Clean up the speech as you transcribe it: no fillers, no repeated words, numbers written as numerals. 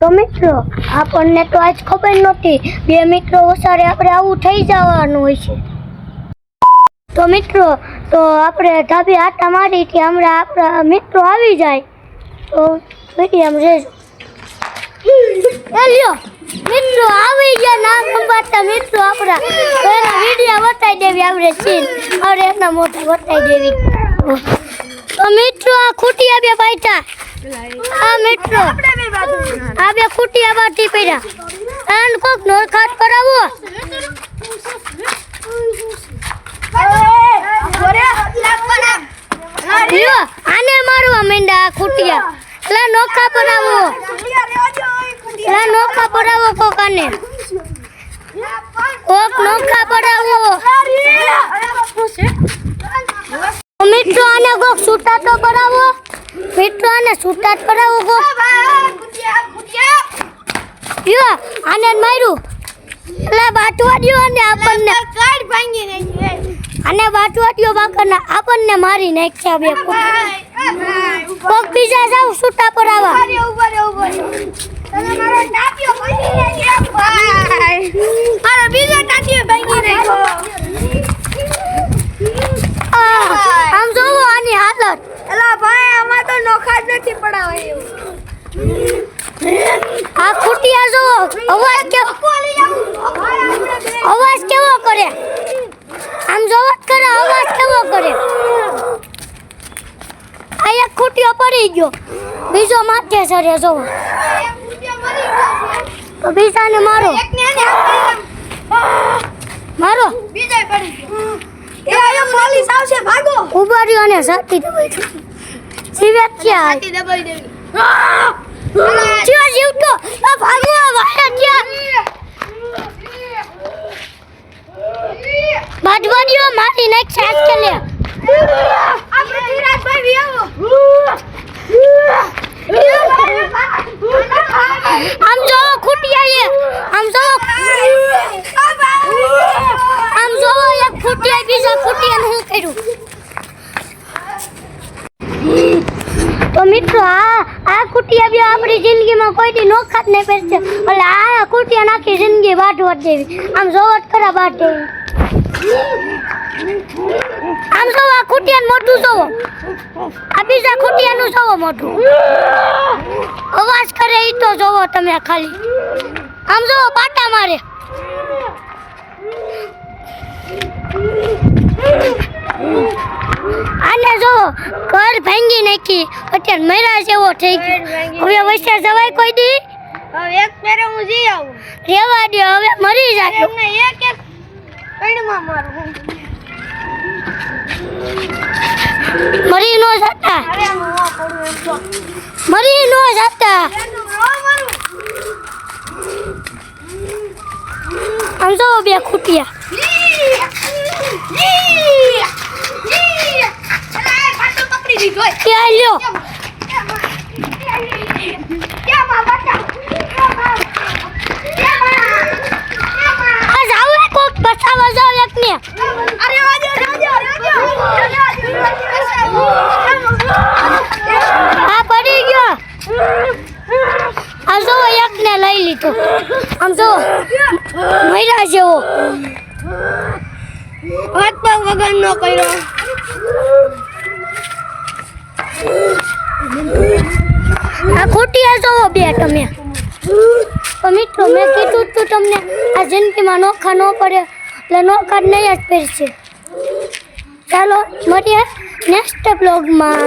તો મિત્રો આપણને તો આજ ખબર નહોતી બે મિત્રો વસારે આપણે આવું થઈ જવાનું હોય છે। તો મિત્રો તો આપણે ધાબે આટા મારી કે હમણાં આપણા મિત્રો આવી જાય તો વિડીયો રહેજો। લ્યો મિત્રો આવી ગયા નામ સંભાળતા મિત્રો આપણા એના વિડીયો બતાવી દેવી આપણે સીન આપણે એના મોટા બતાવી દેવી। તો મિત્રો આ ખૂટિયા બે બાઈટા આ મિત્રો આ બે ખૂટિયા બાટી પડ્યા અને કોક નોરખાટ કરાવો લ્યો આને મારવા માંડ્યા ખૂટિયા લા નોખા પડાવો લા નોખા પડાવો કોક આને કોક નોખા પડાવો મિત્રો આને કોક છૂટા તો પડાવો મિત્રો આને છૂટા પડાવો કોક લ્યો આને માર્યું લા બાટવા દ્યો અને આપણને કાઢ ભાંગી નાખી આને બાટવા દ્યો બાકરના આપણને મારી નાખ્યા બે કોક બીજા જાવ છૂટા પડાવવા તમે મારો ટાટિયો ભાંગી નાખ્યો ભાઈ મારો બીજો ટાટિયો ભાંગી નાખ્યો આમ જોવો આની હાલત એલા ભાઈ આમાં તો નોખા જ નથી પડાવાય આ ખૂટિયા જોવો અવાજ કેવો કરે આમ જોવો કરે અવાજ કેવો કરે આ એક ખૂટિયો પડી ગયો બીજો માથે સરે જોવો તો બીજાને મારો મારો બીજો પડી ગયો એ આયો પોલીસ આવશે ભાગો ઉભા રહ્યો અને સાથી દબાઈ જીવે ક્યાં સાથી દબાઈ દેવી જીવ તો આ ભાગો વાયા ક્યાં બાદવાડીઓ મારી નાખ સાથ કે લે આપણે ધીરાજભાઈ વી આવો આમ જો ખૂટિયા આમ જો એક ખૂટિયા બીજા ખૂટિયાને હું કર્યું તો મિત્રો આ ખૂટિયા બી આપણી જિંદગીમાં કોઈ દી નોખા જ નહીં પડશે એટલે આ ખૂટિયા નાખી જિંદગી બાટવા દેવી આમ જોવત કરા બાટે આમ જો આ ખૂટિયાનું મોટું જોવો આ બીજા ખૂટિયાનું જોવો મોટું અવાજ કરે ઈ તો જોવો તમે ખાલી આમ જોવો પાટા મારે આને જો ઘર ભાંગી નાખી અત્યારે મરા જેવો થઈ ગયો હવે વૈસા જવાય કોઈ દી હવે એક ફેરે હું જઈ આવું રેવા દે હવે મરી જાય એમને એક કઈમાં મારું મરી નો જતા મરી નો જતા આમ જો બે ખૂટિયા क्या लो क्या मामा आज आओ को बचावा जाओ एक ने अरे राजा आ पड़ी गयो आ जो एक ने લઈ લીધો આમ જો મૈરા જેવો હાથ પગ વગર નો કર્યો આ ખૂટિયા જોવો બે તમે તો મિત્રો મેં કીધું તું તમને આ જિંદગીમાં નોખા ન પડે એટલે નોખા જ નહીં જ પડશે। ચાલો મળીએ નેક્સ્ટ બ્લોગમાં।